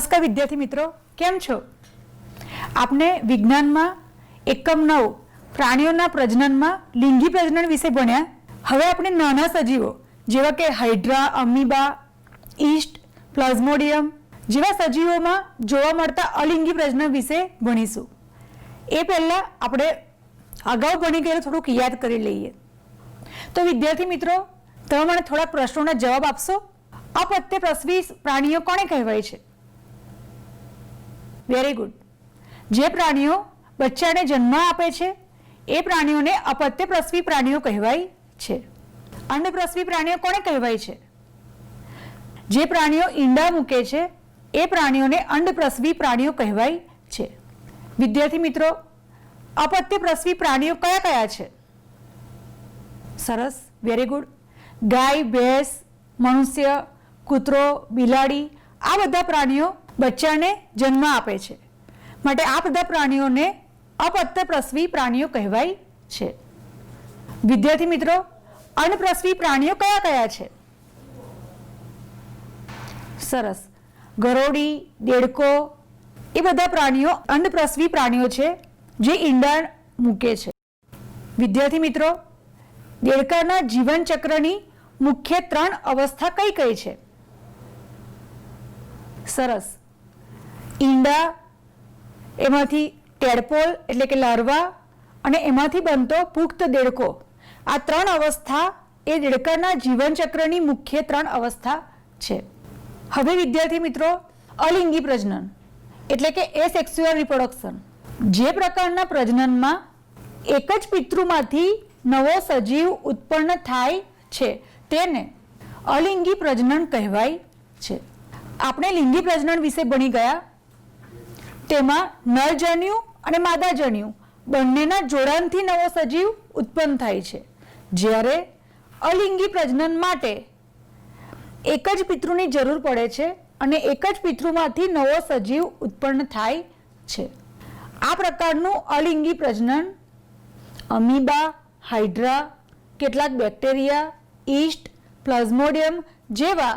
नमस्कार विद्यार्थी मित्रों, केम छो? आपने विज्ञान में एकम 9 प्राणियों प्रजनन में लिंगी प्रजनन विषय भण्या। हवे आपणे नाना सजीवो जेवा के हाइड्रा, अमीबा, ईस्ट, प्लाज्मोडियम जेवा सजीवों में जोवा मळता अलिंगी प्रजनन विषय भणीशुं। ए पहेला आपणे अगाऊ भणी गयेलुं थोडुंक याद करी लईए। तो विद्यार्थी मित्रों, तमे मने थोड़ा प्रश्नोना जवाब आपशो। अपत्य प्रसवी प्राणीओ कोने कहेवाय छे? Very good. जे प्राणीओ बच्चाने जन्म आपे छे ए प्राणीओने अपत्य प्रसवी प्राणीओ कहेवाय छे। अंडप्रसवी प्राणीओ कोने कहेवाय छे? जे प्राणीओ ईंडा मूके छे ए प्राणीओने अंडप्रसवी प्राणीओ कहेवाय छे। विद्यार्थी मित्रों, अपत्य प्रसवी प्राणीओ कया कया छे? सरस, वेरी गुड। गाय, भैंस, मनुष्य, कूतरो, बिलाड़ी आ बधा प्राणीओ बच्चाने जन्म आपे छे, माटे आ बधा प्राणीओने अपत्य प्रसवी प्राणीओ कहेवाय छे। विद्यार्थी मित्रों, अंडप्रसवी प्राणीओ कया कया छे? सरस, गरोड़ी, देड़को ए बधा प्राणीओ अंडप्रसवी प्राणीओ छे जे ईंडा मूके छे। विद्यार्थी मित्रों, देड़काना जीवन चक्रनी मुख्य 3 अवस्था कई कई छे? सरस, ईंडा, एमांथी टेडपोल एटले के लार्वा अने एमांथी बनतो पुख्त देड़को। आ 3 अवस्था ए देड़काना जीवन चक्रनी मुख्य 3 अवस्था छे। हवे विद्यार्थी मित्रों, अलिंगी प्रजनन एटले के एसेक्सुअल रिप्रोडक्शन, जे प्रकारना प्रजननमा एक ज पितृमांथी नवो सजीव उत्पन्न थाय छे तेने अलिंगी प्रजनन कहेवाय छे। आपणे लिंगी प्रजनन विषे भणी गया। तेमां नरजन्यु अने मादाजन्यु बंनेना जोडाणथी नवो सजीव उत्पन्न थाय छे, ज्यारे अलिंगी प्रजनन माटे एक ज पितृनी जरूर पड़े छे अने एक ज पितृमांथी नवो सजीव उत्पन्न थाय छे। आ प्रकारनुं अलिंगी प्रजनन अमीबा, हाइड्रा, केटलाक बेक्टेरिया, ईस्ट, प्लाज्मोडियम जेवा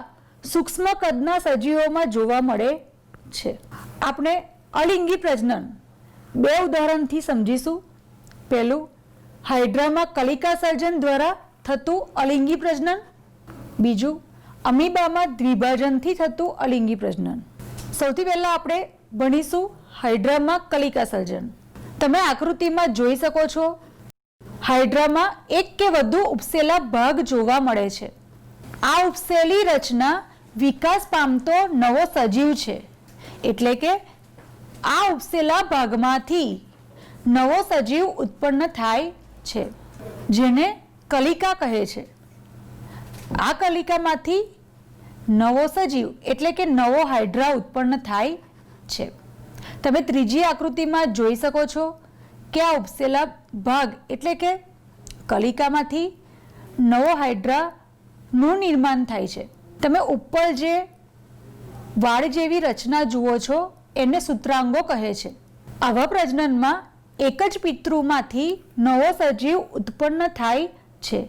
सूक्ष्म कदना सजीवोमां जोवा मळे छे। आपणे अलिंगी प्रजनन 2 उदाहरणथी समजीशुं। पहेलुं, हाइड्रामां कलिका सर्जन द्वारा थतुं अलिंगी प्रजनन। बीजुं, अमीबामां द्विभाजनथी थतुं अलिंगी प्रजनन। सौथी पहेला आपणे भणीशुं हाइड्रामां कलिका सर्जन। तमे आकृतिमां जोई शको छो, हाइड्रामां एक के वधु उपसेला भाग जोवा मळे छे। आ उपसेली रचना विकास पामतो नवो सजीव छे, एटले के आ उपसेला भागमांथी नवो सजीव उत्पन्न थाय छे, जेने कलिका कहे छे। आ कलिकामांथी नवो सजीव एटले के नवो हाइड्रा उत्पन्न थाय छे। तमे त्रीजी आकृतिमां जोई शको छो के आ उपसेला भाग एटले के कलिकामांथी नवो हाइड्रा નું નિર્માણ થાય છે। તમે ઉપર જે વાળ જેવી રચના જુઓ છો એને સૂત્રાંગો કહે છે। આવા પ્રજનનમાં એક જ પિતૃમાંથી નવો સજીવ ઉત્પન્ન થાય છે,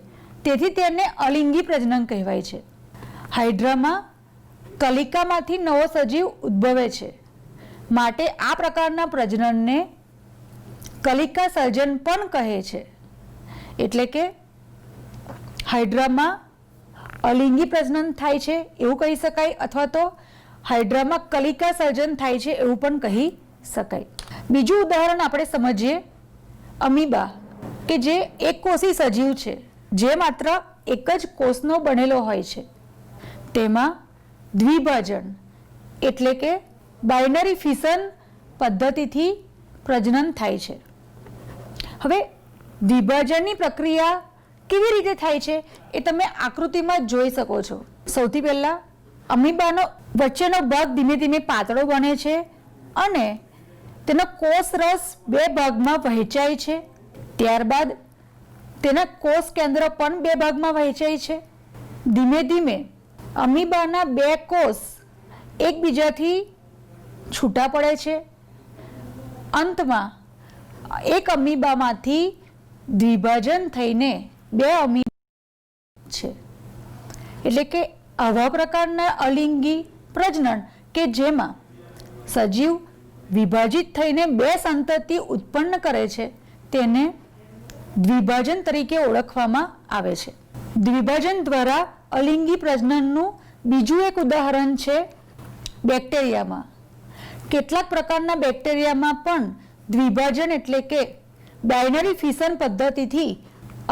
તેથી તેને અલિંગી પ્રજનન કહેવાય છે। હાઇડ્રામાં કલિકામાંથી નવો સજીવ ઉદ્ભવે છે, માટે આ પ્રકારના પ્રજનનને કલિકા સર્જન પણ કહે છે। એટલે કે હાઇડ્રામાં अलिंगी प्रजनन थाय छे एवुं कही शकाय, अथवा तो हाइड्रामां कलिका सर्जन थाय छे एवुं पण कही शकाय। बीजुं उदाहरण आपणे समजीए, अमीबा के जे एक कोषी सजीव छे, जे मात्र एक ज कोषनो बनेलो होय छे। तेमां द्विभाजन एटले के बाइनरी फिशन पद्धतिथी प्रजनन थाय छे। हवे द्विभाजननी प्रक्रिया केवी रीते थाय छे ए तमे आकृतिमां जोई शको छो। सौथी पहेला अमीबानो वच्चेनो भाग धीमे धीमे पातळो बने छे अने तेनो कोष रस 2 भागमां वहेंचाय छे। त्यारबाद तेना कोष केंद्र पण 2 भागमां वहेंचाय छे। धीमे धीमे अमीबाना 2 कोष एकबीजाथी छूटा पड़े छे। अंतमां एक अमीबामांथी द्विभाजन थईने 2 अमीबा छे। એટલે કે આવા પ્રકારના અલિંગી પ્રજનન કે જેમાં સજીવ વિભાજિત થઈને બે સંતતિ ઉત્પન્ન કરે છે તેને દ્વિભાજન તરીકે ઓળખવામાં આવે છે. દ્વિભાજન દ્વારા અલિંગી પ્રજનનનું બીજું એક ઉદાહરણ છે બેક્ટેરિયામાં. કેટલાક પ્રકારના બેક્ટેરિયામાં પણ દ્વિભાજન એટલે કે બાઇનરી ફિશન પદ્ધતિથી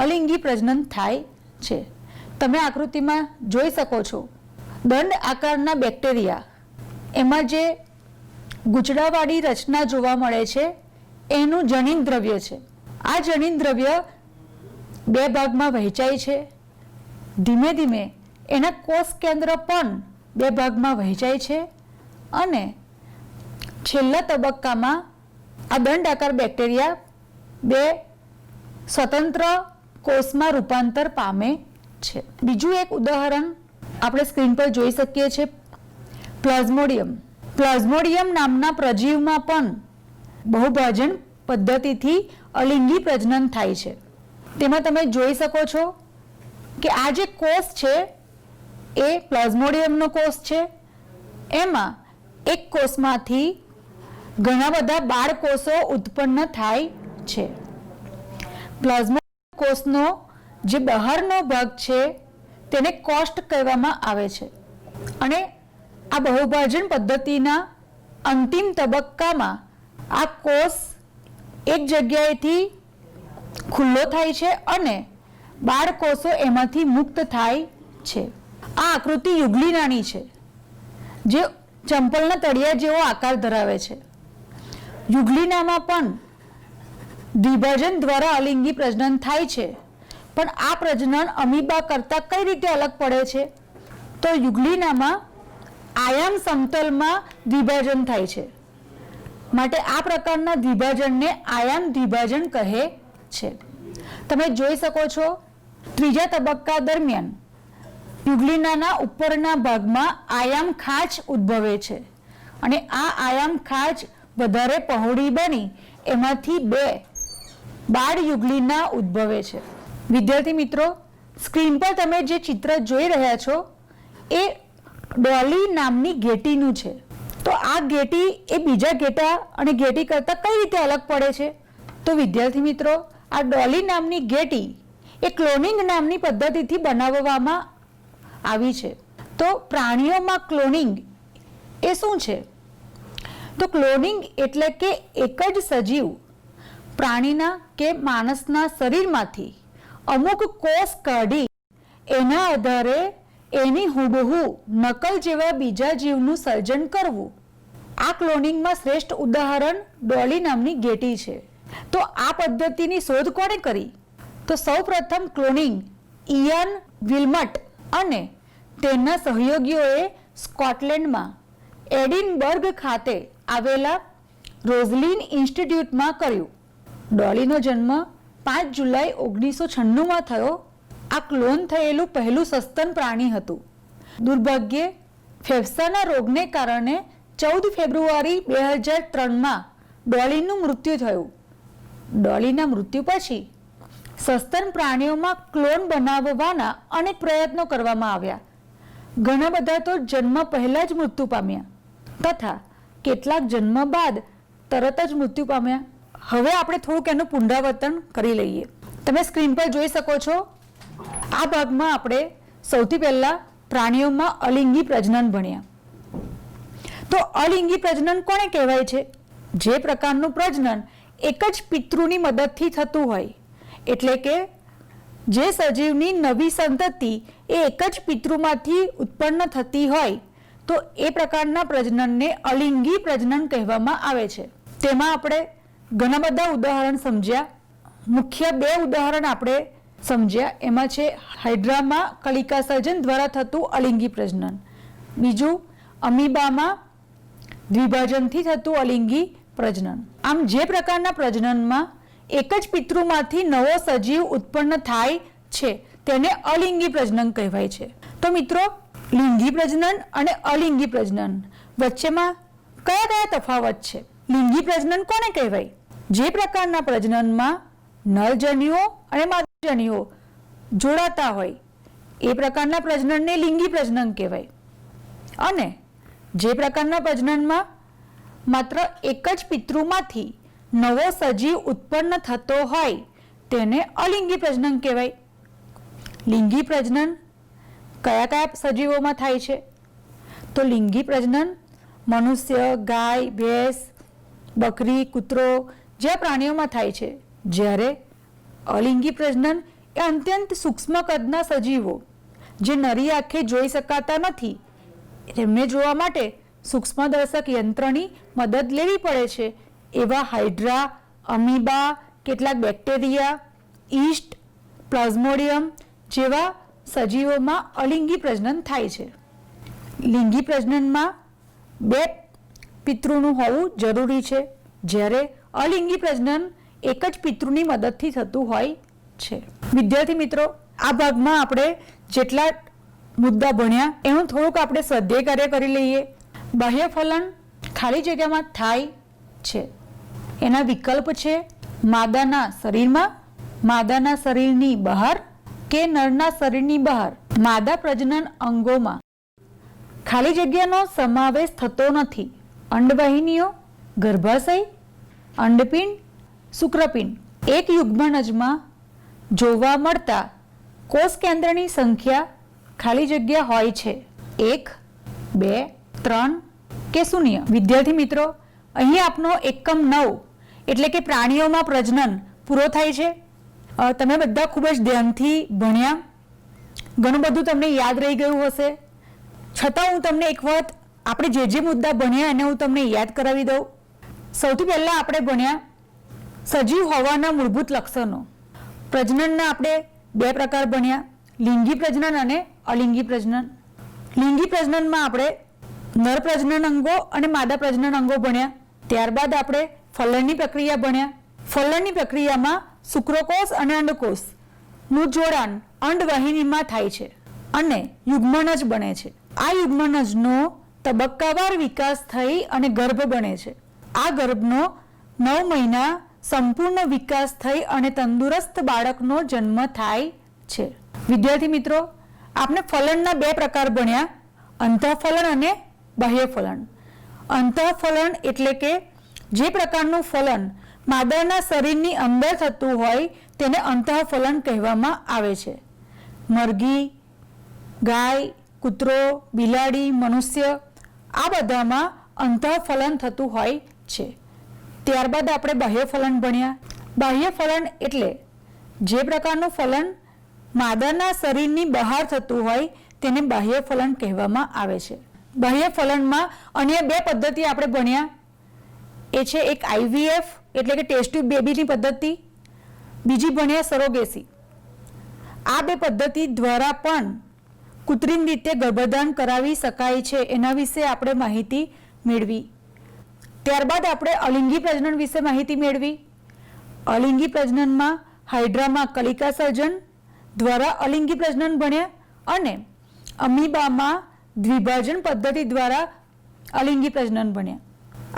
અલિંગી પ્રજનન થાય છે. તમે આકૃતિમાં જોઈ શકો છો દંડ આકારના બેક્ટેરિયા, એમાં જે ગૂંચળાવાળી રચના જોવા મળે છે એનું જનીન દ્રવ્ય છે. આ જનીન દ્રવ્ય બે ભાગમાં વહેંચાય છે. ધીમે ધીમે એના કોષ કેન્દ્ર પણ બે ભાગમાં વહેંચાય છે અને છેલ્લા તબક્કામાં આ દંડ આકાર બેક્ટેરિયા બે સ્વતંત્ર કોષમાં રૂપાંતર પામે છે. બીજું એક ઉદાહરણ આપણે સ્ક્રીન પર જોઈ શકીએ છીએ પ્લાઝ્મોડિયમ. પ્લાઝ્મોડિયમ નામના પ્રજીવમાં પણ બહુભાજન પદ્ધતિથી અલિંગી પ્રજનન થાય છે. તેમાં તમે જોઈ શકો છો કે આ જે કોષ છે એ પ્લાઝ્મોડિયમનો કોષ છે. એમાં એક કોષમાંથી ઘણા બધા બાળકોષો ઉત્પન્ન થાય છે. પ્લાઝ્મોડિયમ કોષનો જે બહારનો ભાગ છે તેને કોષ્ટ કહેવામાં આવે છે અને આ બહુભાજન પદ્ધતિના અંતિમ તબક્કામાં આ કોષ એક જગ્યાએથી ખુલ્લો થાય છે અને બાળકોષો એમાંથી મુક્ત થાય છે. આ આકૃતિ યુગ્લિનાની છે જે ચંપલના તળિયા જેવો આકાર ધરાવે છે. યુગ્લિનામાં પણ દ્વિભાજન દ્વારા અલિંગી પ્રજનન થાય છે, પણ આ પ્રજનન અમીબા કરતાં કઈ રીતે અલગ પડે છે? તો યુગ્લિનામાં આયામ સમતલમાં દ્વિભાજન થાય છે, માટે આ પ્રકારના દ્વિભાજનને આયામ દ્વિભાજન કહે છે. તમે જોઈ શકો છો ત્રીજા તબક્કા દરમિયાન યુગ્લિનાના ઉપરના ભાગમાં આયામ ખાંચ ઉદ્ભવે છે અને આ આયામ ખાંચ વધારે પહોળી બની એમાંથી બે બાળ યુગ્લિના ઉદ્ભવે છે. વિદ્યાર્થી મિત્રો, સ્ક્રીન પર તમે જે ચિત્ર જોઈ રહ્યા છો એ ડોલી નામની ઘેટીનું છે. તો આ ઘેટી એ બીજા ઘેટા અને ઘેટી કરતાં કઈ રીતે અલગ પડે છે? તો વિદ્યાર્થી મિત્રો, આ ડોલી નામની ઘેટી એ ક્લોનિંગ નામની પદ્ધતિથી બનાવવામાં આવી છે. તો પ્રાણીઓમાં ક્લોનિંગ એ શું છે? તો ક્લોનિંગ એટલે કે એક જ સજીવ પ્રાણીના કે માણસના શરીરમાંથી અમુક કોષ કાઢી એના આધારે એની હુબહુ નકલ જેવા બીજા જીવનું સર્જન કરવું. આ ક્લોનિંગમાં શ્રેષ્ઠ ઉદાહરણ ડોલી નામની ઘેટી છે. તો આ પદ્ધતિની શોધ કોણે કરી? તો સૌપ્રથમ ક્લોનિંગ ઇયાન વિલ્મટ અને તેના સહયોગીઓએ સ્કોટલેન્ડમાં એડિનબર્ગ ખાતે આવેલા રોઝલિન ઇન્સ્ટિટ્યૂટમાં કર્યું. ડોલીનો જન્મ 5 જુલાઈ 1996માં થયો. આ ક્લોન થયેલું પહેલું સસ્તન પ્રાણી હતું. દુર્ભાગ્યે ફેફસાના રોગને કારણે 14 ફેબ્રુઆરી 2003માં ડોલીનું મૃત્યુ થયું. ડોલીના મૃત્યુ પછી સસ્તન પ્રાણીઓમાં ક્લોન બનાવવાના અનેક પ્રયત્નો કરવામાં આવ્યા. ઘણા બધા તો જન્મ પહેલા જ મૃત્યુ પામ્યા તથા કેટલાક જન્મ બાદ તરત જ મૃત્યુ પામ્યા. હવે આપણે થોડુંક એનું પુનરાવર્તન કરી લઈએ. તમે સ્ક્રીન પર જોઈ શકો છો આ ભાગમાં આપણે સૌથી પહેલા પ્રાણીઓમાં અલિંગી પ્રજનન ભણ્યા. તો અલિંગી પ્રજનન કોને કહેવાય છે? જે પ્રકારનું પ્રજનન એક જ પિતૃની મદદથી થતું હોય, એટલે કે જે સજીવની નવી સંતતિ એ એક જ પિતૃમાંથી ઉત્પન્ન થતી હોય, તો એ પ્રકારના પ્રજનનને અલિંગી પ્રજનન કહેવામાં આવે છે. તેમાં આપણે ઘણા બધા ઉદાહરણ સમજ્યા. મુખ્ય બે ઉદાહરણ આપણે સમજ્યા. એમાં છે હાઇડ્રામાં કલિકા સર્જન દ્વારા થતું અલિંગી પ્રજનન, બીજું અમીબામાં દ્વિભાજનથી થતું અલિંગી પ્રજનન. આમ જે પ્રકારના પ્રજનનમાં એક જ પિતૃમાંથી નવો સજીવ ઉત્પન્ન થાય છે તેને અલિંગી પ્રજનન કહેવાય છે. તો મિત્રો, લિંગી પ્રજનન અને અલિંગી પ્રજનન વચ્ચેમાં કયા કયા તફાવત છે? લિંગી પ્રજનન કોને કહેવાય? જે પ્રકારના પ્રજનનમાં નરજન્યુઓ અને માદાજન્યુઓ જોડાતા હોય એ પ્રકારના પ્રજનનને લિંગી પ્રજનન કહેવાય. અને જે પ્રકારના પ્રજનનમાં માત્ર એક જ પિતૃમાંથી નવો સજીવ ઉત્પન્ન થતો હોય તેને અલિંગી પ્રજનન કહેવાય. લિંગી પ્રજનન કયા કયા સજીવોમાં થાય છે? તો લિંગી પ્રજનન મનુષ્ય, ગાય, ભેંસ, બકરી, કૂતરો જેવા પ્રાણીઓમાં થાય છે. જ્યારે અલિંગી પ્રજનન એ અત્યંત સૂક્ષ્મ કદના સજીવો જે નરી આંખે જોઈ શકાતા નથી, તેમને જોવા માટે સૂક્ષ્મદર્શક યંત્રની મદદ લેવી પડે છે. એવા હાઇડ્રા, અમીબા, કેટલાક બેક્ટેરિયા, ઈસ્ટ, પ્લાઝ્મોડિયમ જેવા સજીવોમાં અલિંગી પ્રજનન થાય છે. લિંગી પ્રજનનમાં બે પિતૃનું હોવું જરૂરી છે, જ્યારે અલિંગી પ્રજનન એક જ પિતૃની મદદથી થતું હોય છે. વિદ્યાર્થી મિત્રો, આ ભાગમાં આપણે જેટલા મુદ્દા ભણ્યા એનું થોડુંક આપણે સ્વાધ્યાય કાર્ય કરી લઈએ. બાહ્ય ફલન ખાલી જગ્યામાં થાય છે. એના વિકલ્પ છે માદાના શરીરમાં, માદાના શરીરની બહાર કે નરના શરીરની બહાર. માદા પ્રજનન અંગોમાં ખાલી જગ્યાનો સમાવેશ થતો નથી. અંડવાહિનીઓ, ગર્ભાશય, અંડપિંડ, શુક્રપિંડ. એક યુગ્મનજમાં જોવા મળતા કોષ કેન્દ્રની સંખ્યા ખાલી જગ્યા હોય છે 1, 2, 3 કે 0. વિદ્યાર્થી મિત્રો, અહીં આપનો એકમ 9 એટલે કે પ્રાણીઓમાં પ્રજનન પૂરો થાય છે. તમે બધા ખૂબ જ ધ્યાનથી ભણ્યા, ઘણું બધું તમને યાદ રહી ગયું હશે. છતાં હું તમને એક વખત આપણે જે મુદ્દા ભણ્યા એને હું તમને યાદ કરાવી દઉં. સૌથી પહેલાં આપણે ભણ્યા સજીવ હોવાના મૂળભૂત લક્ષણો. પ્રજનનના આપણે 2 પ્રકાર ભણ્યા, લિંગી પ્રજનન અને અલિંગી પ્રજનન. લિંગી પ્રજનનમાં આપણે નર પ્રજનન અંગો અને માદા પ્રજનન અંગો ભણ્યા. ત્યારબાદ આપણે ફલનની પ્રક્રિયા ભણ્યા. ફલનની પ્રક્રિયામાં શુક્રકોષ અને અંડકોષનું જોડાણ અંડવાહિનીમાં થાય છે અને યુગ્મનજ બને છે. આ યુગ્મનજનો તબક્કાવાર વિકાસ થઈ અને ગર્ભ બને છે. આ ગર્ભનો 9 મહિના સંપૂર્ણ વિકાસ થઈ અને તંદુરસ્ત બાળકનો જન્મ થાય છે. વિદ્યાર્થી મિત્રો, આપણે ફલનના 2 પ્રકાર ભણ્યા, અંતઃફલન અને બાહ્ય ફલન. અંતઃફલન એટલે કે જે પ્રકારનું ફલન માદાના શરીરની અંદર થતું હોય તેને અંતઃફલન કહેવામાં આવે છે. મરઘી, ગાય, કૂતરો, બિલાડી, મનુષ્ય આ બધામાં અંતઃફલન થતું હોય છે. ત્યારબાદ આપણે બાહ્ય ફલન ભણ્યા. બાહ્ય ફલન એટલે જે પ્રકારનું ફલન માદાના શરીરની બહાર થતું હોય તેને બાહ્ય ફલન કહેવામાં આવે છે. બાહ્ય ફલનમાં અન્ય 2 પદ્ધતિ આપણે ભણ્યા. એ છે એક IVF એટલે કે ટેસ્ટ ટ્યુબ બેબીની પદ્ધતિ, બીજી ભણ્યા સરોગેસી. આ 2 પદ્ધતિ દ્વારા પણ કૃત્રિમ રીતે ગર્ભધાન કરાવી શકાય છે, એના વિશે આપણે માહિતી મેળવી. ત્યારબાદ આપણે અલિંગી પ્રજનન વિશે માહિતી મેળવી. અલિંગી પ્રજનનમાં હાઇડ્રામાં કલિકા સર્જન દ્વારા અલિંગી પ્રજનન ભણ્યા અને અમીબામાં દ્વિભાજન પદ્ધતિ દ્વારા અલિંગી પ્રજનન ભણ્યા.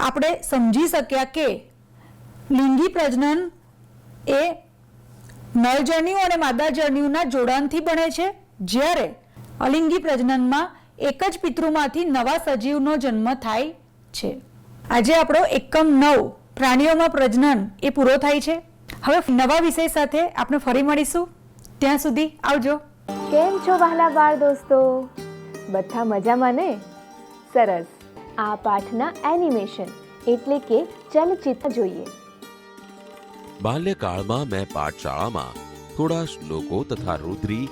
આપણે સમજી શક્યા કે લિંગી પ્રજનન એ નરજન્યુ અને માદા જન્યુના જોડાણથી બને છે, જ્યારે અલિંગી પ્રજનનમાં એક જ પિતૃમાંથી નવા સજીવનો જન્મ થાય છે. આજે આપણો એકમ 9 પ્રાણીઓમાં પ્રજનન એ પૂરો થાય છે. હવે નવા વિષય સાથે આપણે ફરી મળીશું. ત્યાં સુધી આવજો. કેમ છો વહાલા બાળ દોસ્તો? બધા મજામાં ને? સરસ. આ પાઠના એનિમેશન એટલે કે ચલચિત્ર જોઈએ. બાલ્યકાળમાં મેં પાઠશાળામાં થોડા શ્લોકો તથા રુદ્રી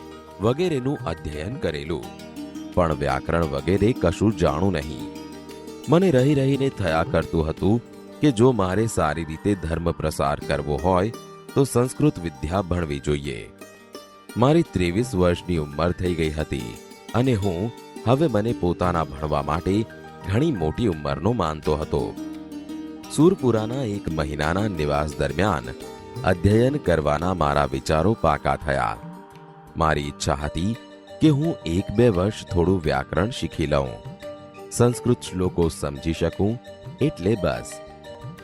વગેરેનું અધ્યયન કરેલું, પણ વ્યાકરણ વગેરે કશું જાણું નહીં. મને રહી રહીને થયા કરતું હતું કે જો મારે સારી રીતે ધર્મ પ્રસાર કરવો હોય તો સંસ્કૃત વિદ્યા ભણવી જોઈએ. મારી 23 વર્ષની ઉંમર થઈ ગઈ હતી અને હું હવે મને પોતાના ભણવા માટે ઘણી મોટી ઉંમરનો માનતો હતો. સુરપુરાના 1 મહિનાના નિવાસ દરમિયાન અધ્યયન કરવાના મારા વિચારો પાકા થયા. મારી ઈચ્છા હતી કે હું 1-2 વર્ષ થોડું વ્યાકરણ શીખી લઉં, સંસ્કૃત શ્લોકો સમજી શકું, એટલે બસ.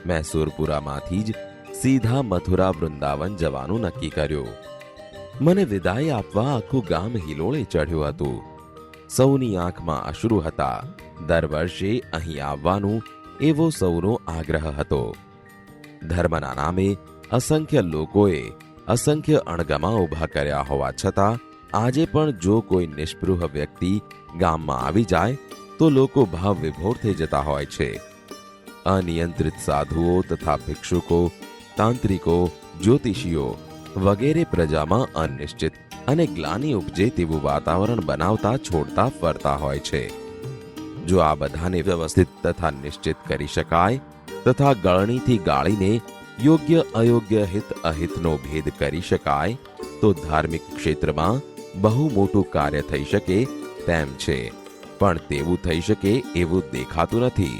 મેં સુરપુરામાંથી જ સીધા મથુરા વૃંદાવન જવાનું નક્કી કર્યું. મને વિદાય આપવા આખું ગામ હિલોળે ચઢ્યું હતું. સૌની આંખમાં અશ્રુ હતા. દર વર્ષે અહીં આવવાનું એવો સૌનો આગ્રહ હતો. ધર્મના નામે અસંખ્ય લોકોએ અસંખ્ય અણગમા ઊભા કર્યા હોવા છતાં આજે પણ જો કોઈ નિષ્પૃહ વ્યક્તિ ગામમાં આવી જાય તો લોકો ભાવ વિભોર થઈ જતા હોય છે. અનિયંત્રિત સાધુઓ તથા ભિક્ષુકો, તાંત્રિકો, જ્યોતિષીઓ વગેરે પ્રજામાં અનિશ્ચિત અને ગ્લાનિ ઉપજે તેવું વાતાવરણ બનાવતા છોડતા ફરતા હોય છે. જો આ બધાને વ્યવસ્થિત તથા નિશ્ચિત કરી શકાય તથા ગળણીથી ગાળીને યોગ્ય અયોગ્ય હિત અહિતનો ભેદ કરી શકાય તો ધાર્મિક ક્ષેત્રમાં બહુ મોટું કાર્ય થઈ શકે તેમ છે. પણ તેવું થઈ શકે એવું દેખાતું નથી.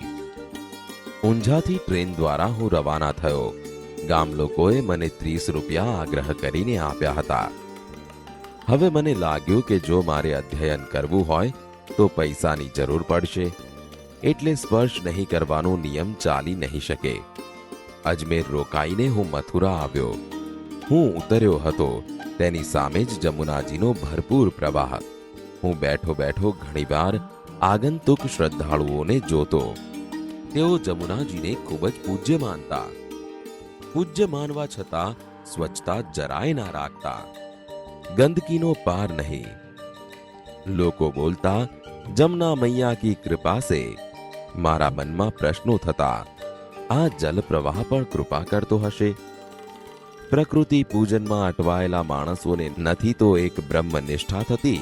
ઊંઝાથી ટ્રેન દ્વારા હું રવાના થયો. ગામ લોકોએ મને 30 રૂપિયા આગ્રહ કરીને આપ્યા હતા. હવે મને લાગ્યું કે જો મારે અધ્યયન કરવું હોય તો પૈસાની જરૂર પડશે, એટલે સ્પર્શ નહીં કરવાનો નિયમ ચાલી નહીં શકે. અજમેર રોકાઈને હું મથુરા આવ્યો. હું ઉતર્યો હતો તેની સામે જ જમુનાજીનો ભરપૂર પ્રવાહ. હું બેઠો બેઠો ઘણીવાર આગંતુક શ્રદ્ધાળુઓને જોતો. તેઓ જમુનાજીને ખૂબ જ પૂજ્ય માનતા. પૂજ્ય માનવા છતાં સ્વચ્છતા જરાય ના રાખતા. ગંદકીનો પાર નહીં. લોકો બોલતા, જમના મૈયા કી કૃપા સે. મારા મનમાં પ્રશ્નો થતા, આ જલ પ્રવાહ પણ કૃપા કરતો હશે? પ્રકૃતિ પૂજનમાં અટવાયેલા માણસોને નથી તો એક બ્રહ્મનિષ્ઠા થતી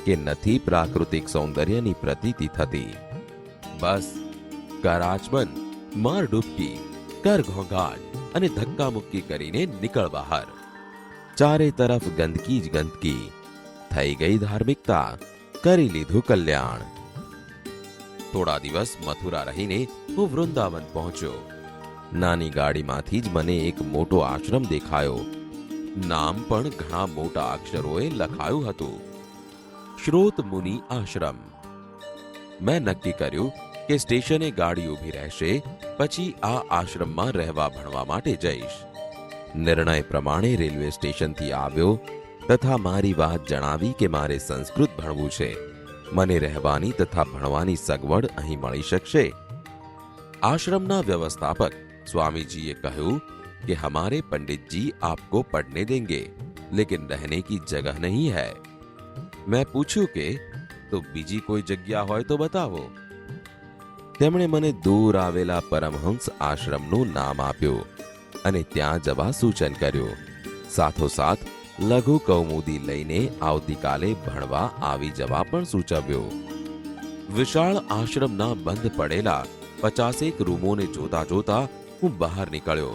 કે નથી પ્રાકૃતિક સૌંદર્યની પ્રતીતિ થતી. બસ કર આચમન, માર ડૂબકી, કર ઘોંઘાટ અને ધક્કા મુક્કી કરીને નીકળ બહાર. ચારે તરફ ગંદકી જ ગંદકી. થઈ ગઈ ધાર્મિકતા, કરી લીધું કલ્યાણ. થોડા દિવસ મથુરા રહીને હું વૃંદાવન પહોંચ્યો. નાની ગાડીમાંથી જ મને એક મોટો આશ્રમ દેખાયો. નામ પણ ઘણા મોટા અક્ષરોએ લખાયું હતું, શ્રોત મુનિ આશ્રમ. મેં નક્કી કર્યું કે સ્ટેશને ગાડી ઊભી રહેશે પછી આ આશ્રમમાં રહેવા ભણવા માટે જઈશ. નિર્ણય પ્રમાણે રેલવે સ્ટેશનથી આવ્યો તથા મારી વાત જણાવી કે મારે સંસ્કૃત ભણવું છે. મને રહેવાની તથા ભણવાની સગવડ અહીં મળી શકશે. आश्रमना व्यवस्थापक स्वामी जी ये कहूं कि हमारे पंडित जी आपको पढ़ने देंगे लेकिन रहने की जगह नहीं है। मैं पूछूं કે તો બીજી કોઈ જગ્યા હોય તો બતાવો। તેમણે મને દૂર આવેલા પરમહંસ આશ્રમનું નામ આપ્યું અને ત્યાં જવા સૂચન કર્યું। સાથોસાથ લઘુ કૌમુદી લઈને આવતીકાલે ભણવા આવી જવા પણ સૂચવ્યું। વિશાળ આશ્રમના બંધ પડેલા 50 રૂમોને જોતા જોતા હું બહાર નીકળ્યો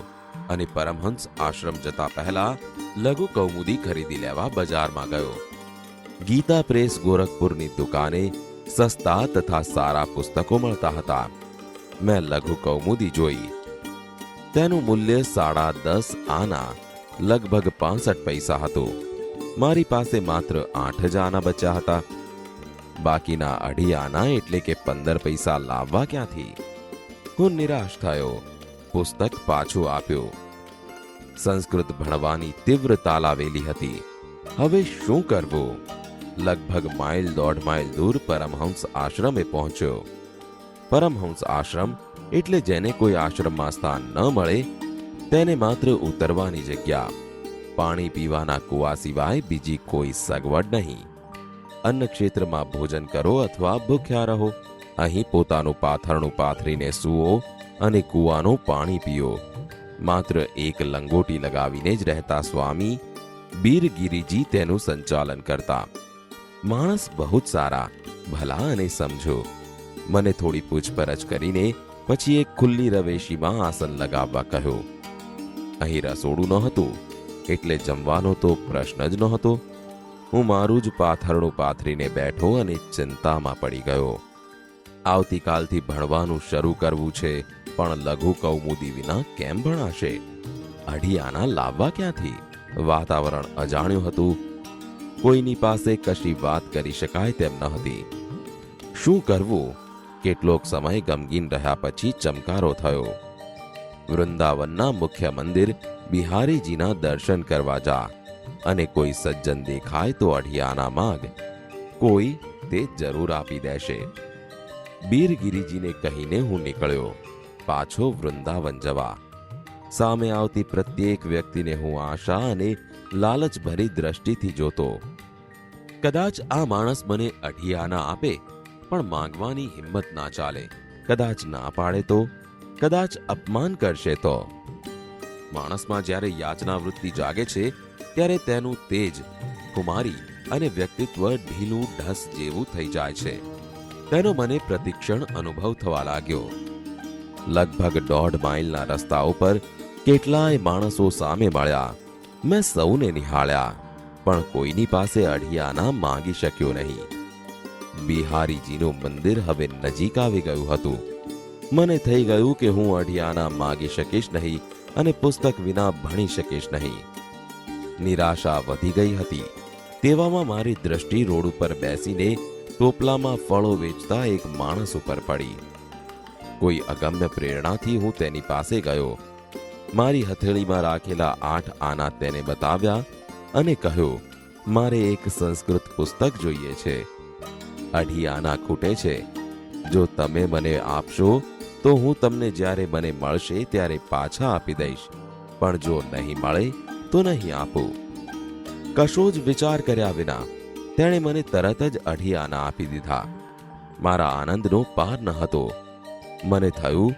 અને પરમહંસ આશ્રમ જતા પહેલા લઘુ કૌમુદી ખરીદી લેવા બજારમાં ગયો। ગીતા પ્રેસ ગોરખપુરની દુકાને સસ્તા તથા સારા પુસ્તકો મળતા હતા। મેં લઘુ કૌમુદી જોઈ। તેનું મૂલ્ય 10.5 આના લગભગ 65 પૈસા હતું। મારી પાસે માત્ર 8 જ આના બચ્યા હતા। બાકીના 2.5 આના એટલે કે 15 પૈસા લાવવા ક્યાંથી? હું નિરાશ થયો। પુસ્તક પાછું આપ્યું। સંસ્કૃત ભણવાની તીવ્ર તાલાવેલી હતી। હવે શું કરવું? લગભગ માઇલ 1.5 માઇલ દૂર પરમહંસ આશ્રમે પહોંચ્યો। પરમહંસ આશ્રમ એટલે જેને કોઈ આશ્રમમાં સ્થાન ન મળે તેને માત્ર ઉતરવાની જગ્યા, પાણી પીવાના કુવા સિવાય બીજી કોઈ સગવડ નહીં। અન્ન ક્ષેત્રમાં ભોજન કરો અથવા ભૂખ્યા રહો। અહીં પોતાનું પાથરણું પાથરીને સૂવો અને કુવાનું પાણી પીઓ। માત્ર એક લંગોટી લગાવીને જ રહેતા સ્વામી બીરગીરીજી તેનું સંચાલન કરતા। માણસ બહુ જ સારા, ભલા અને સમજો। મને થોડી પૂછપરછ કરીને પછી એક ખુલ્લી રવેશીમાં આસન લગાવવા કહ્યું। અહીં રસોડું નહોતું એટલે જમવાનો તો પ્રશ્ન જ નહોતો। હું મારું જ પાથરણું પાથરીને બેઠો અને ચિંતામાં પડી ગયો। આવતીકાલથી ભણવાનું શરૂ કરવું છે, પણ લઘુ કૌમુદી વિના કેમ ભણાશે? 2.5 આના લાવવા ક્યાંથી? વાતાવરણ અજાણ્યું હતું। કોઈની પાસે કશી વાત કરી શકાય તેમ ન હતી। શું કરવું? કેટલોક સમય ગમગીન રહ્યા પછી ચમકારો થયો। વૃંદાવનના મુખ્ય મંદિર બિહારીજીના દર્શન કરવા જા અને કોઈ સજ્જન દેખાય તો 2.5 આના માંગ, કોઈ તે જરૂર આપી દેશે। બીરગીરીજીને કહીને હું નીકળ્યો। પાછો વૃંદાવન જવા. સામે આવતી પ્રત્યેક વ્યક્તિને હું આશા અને લાલચ ભરી દ્રષ્ટિથી જોતો. કદાચ આ માણસ મને અઢી આના આપે પણ માંગવાની હિંમત ના ચાલે. કદાચ ના પાડે તો, કદાચ અપમાન કરશે તો. માણસમાં જ્યારે યાચના વૃત્તિ જાગે છે ત્યારે તેનું તેજ, કુમારી અને વ્યક્તિત્વ ઢીલું ઢસ જેવું થઈ જાય છે. તેનો મને પ્રતિક્ષણ અનુભવ થવા લાગ્યો. લગભગ 1.5 માઇલના રસ્તા ઉપર કેટલાય માણસો સામે મળ્યા. મેં સૌને નિહાળ્યા પણ કોઈની પાસે અઢી આના માંગી શક્યો નહીં. બિહારીજીનું મંદિર હવે નજીક આવી ગયું હતું. મને થઈ ગયું કે હું અઢી આના માંગી શકીશ નહીં અને પુસ્તક વિના ભણી શકીશ નહીં. નિરાશા વધી ગઈ હતી. તેવામાં મારી દ્રષ્ટિ રોડ ઉપર બેસીને ટોપલામાં ફળો વેચતા એક માણસ ઉપર પડી. કોઈ અગમ્ય પ્રેરણાથી હું તેની પાસે ગયો. મારી હથેળીમાં રાખેલા 8 આના તેને બતાવ્યા અને કહ્યું, મારે એક સંસ્કૃત પુસ્તક જોઈએ છે. અઢી આના ખૂટે છે. જો તમે મને આપશો તો હું તમને જ્યારે મને મળશે ત્યારે પાછા આપી દઈશ, પણ જો નહીં મળે તો નહીં આપું. કશો જ વિચાર કર્યા વિના તેણે મને તરત જ અઢી આના આપી દીધા. મારા આનંદનો પાર ન હતો. મને થયું,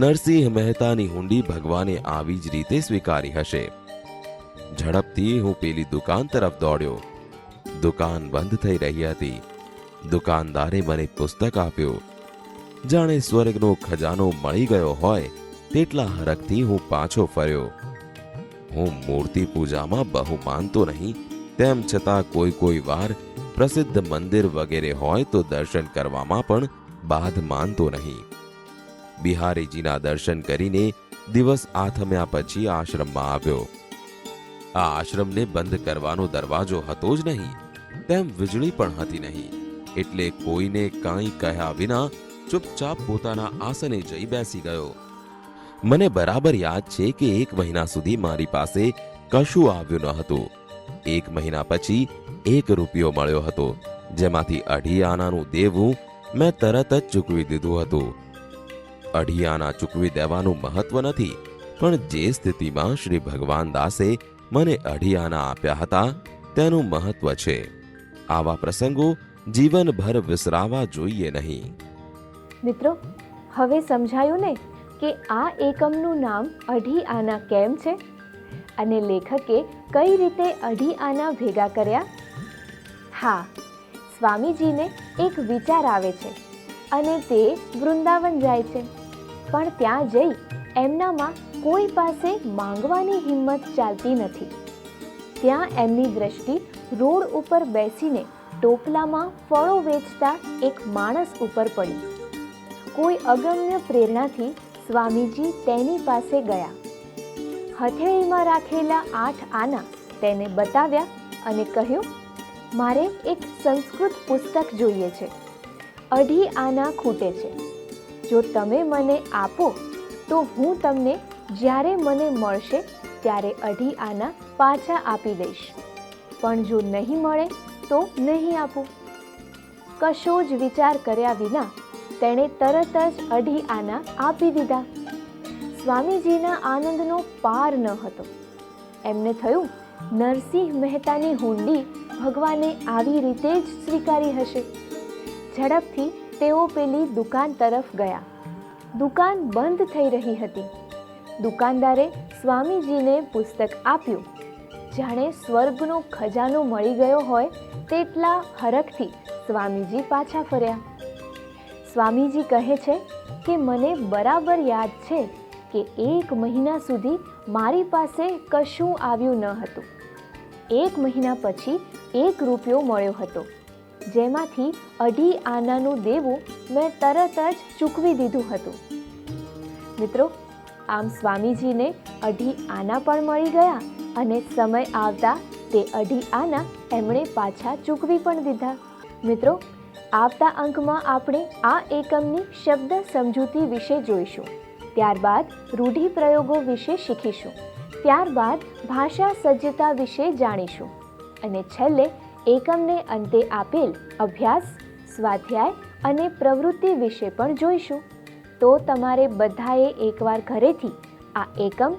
નરસિંહ મહેતાની હુંડી ભગવાને આવી જ રીતે સ્વીકારી હશે. ઝડપથી હું પેલી દુકાન તરફ દોડ્યો. દુકાન બંધ થઈ રહી હતી. દુકાનદારે મને પુસ્તક આપ્યું. જાણે સ્વર્ગનો ખજાનો મળી ગયો હોય તેટલા હરખથી હું પાછો ફર્યો. હું મૂર્તિ પૂજામાં બહુ માનતો નહીં, તેમ છતાં કોઈ વાર પ્રસિદ્ધ મંદિર વગેરે હોય તો દર્શન કરવામાં પણ બાધ માનતો નહીં. બિહારીજીના દર્શન કરીને દિવસ આથમ્યા પછી આશ્રમમાં આવ્યો. આ આશ્રમને બંધ કરવાનો દરવાજો હતો જ નહીં, તેમ વીજળી પણ હતી નહીં. એટલે કોઈને કાંઈ કહ્યા વિના ચૂપચાપ પોતાના આસને જઈ બેસી ગયો. મને બરાબર યાદ છે કે 1 મહિના સુધી મારી પાસે કશું આવ્યું ન હતું. 1 મહિના પછી 1 રૂપિયો મળ્યો હતો, જેમાંથી અઢી આનાનું દેવું મેં તરત જ ચૂકવી દીધું હતું. અઢી આના ચૂકવી દેવાનું મહત્વ નથી, પણ જે સ્થિતિમાં શ્રી ભગવાન દાસે મને અઢી આના આપ્યા હતા તેનું મહત્વ છે. આવા પ્રસંગો જીવનભર વિસરાવા જોઈએ નહીં. મિત્રો, હવે સમજાયું ને કે આ એકમનું નામ અઢી આના કેમ છે અને લેખકે કઈ રીતે અઢી આના ભેગા કર્યા? હા, સ્વામીજીને એક વિચાર આવે છે અને તે વૃંદાવન જાય છે, પણ ત્યાં જઈ એમનામાં કોઈ પાસે માંગવાની હિંમત ચાલતી નથી. ત્યાં એમની દ્રષ્ટિ રોડ ઉપર બેસીને ટોપલામાં ફળો વેચતા એક માણસ ઉપર પડી. કોઈ અગમ્ય પ્રેરણાથી સ્વામીજી તેની પાસે ગયા. હથેળીમાં રાખેલા 8 આના તેને બતાવ્યા અને કહ્યું, મારે એક સંસ્કૃત પુસ્તક જોઈએ છે. અઢી આના ખૂટે છે. જો તમે મને આપો તો હું તમને જ્યારે મને મળશે ત્યારે અઢી આના પાછા આપી દઈશ, પણ જો નહીં મળે તો નહીં આપું. કશો જ વિચાર કર્યા વિના તેણે તરત જ અઢી આના આપી દીધા. સ્વામીજીના આનંદનો પાર ન હતો. એમને થયું, નરસિંહ મહેતાની હુંડી ભગવાને આવી રીતે જ સ્વીકારી હશે. ઝડપથી તેઓ પેલી દુકાન તરફ ગયા. દુકાન બંધ થઈ રહી હતી. દુકાનદારે સ્વામીજીને પુસ્તક આપ્યું. જાણે સ્વર્ગનો ખજાનો મળી ગયો હોય તેટલા હરખથી સ્વામીજી પાછા ફર્યા. સ્વામીજી કહે છે કે મને બરાબર યાદ છે કે 1 મહિના સુધી મારી પાસે કશું આવ્યું ન હતું. 1 મહિના પછી 1 રૂપિયો મળ્યો હતો, જેમાંથી અઢી આનાનું દેવું મેં તરત જ ચૂકવી દીધું હતું. મિત્રો, આમ સ્વામીજીને અઢી આના પણ મળી ગયા અને સમય આવતા તે અઢી આના એમણે પાછા ચૂકવી પણ દીધા. મિત્રો, આવતા અંકમાં આપણે આ એકમની શબ્દ સમજૂતી વિશે જોઈશું. ત્યારબાદ રૂઢિપ્રયોગો વિશે શીખીશું. ત્યારબાદ ભાષા સજ્જતા વિશે જાણીશું અને છેલ્લે એકમને અંતે આપેલ અભ્યાસ, સ્વાધ્યાય અને પ્રવૃત્તિ વિશે પણ જોઈશું. તો તમારે બધાએ એકવાર ઘરેથી આ એકમ,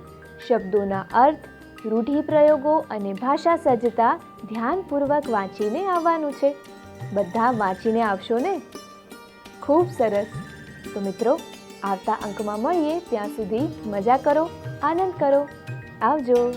શબ્દોના અર્થ, રૂઢિપ્રયોગો અને ભાષા સજ્જતા ધ્યાનપૂર્વક વાંચીને આવવાનું છે. બધા વાંચીને આવશો ને? ખૂબ સરસ. તો મિત્રો, આવતા અંકમાં મળીએ. ત્યાં સુધી મજા કરો, આનંદ કરો. આવજો.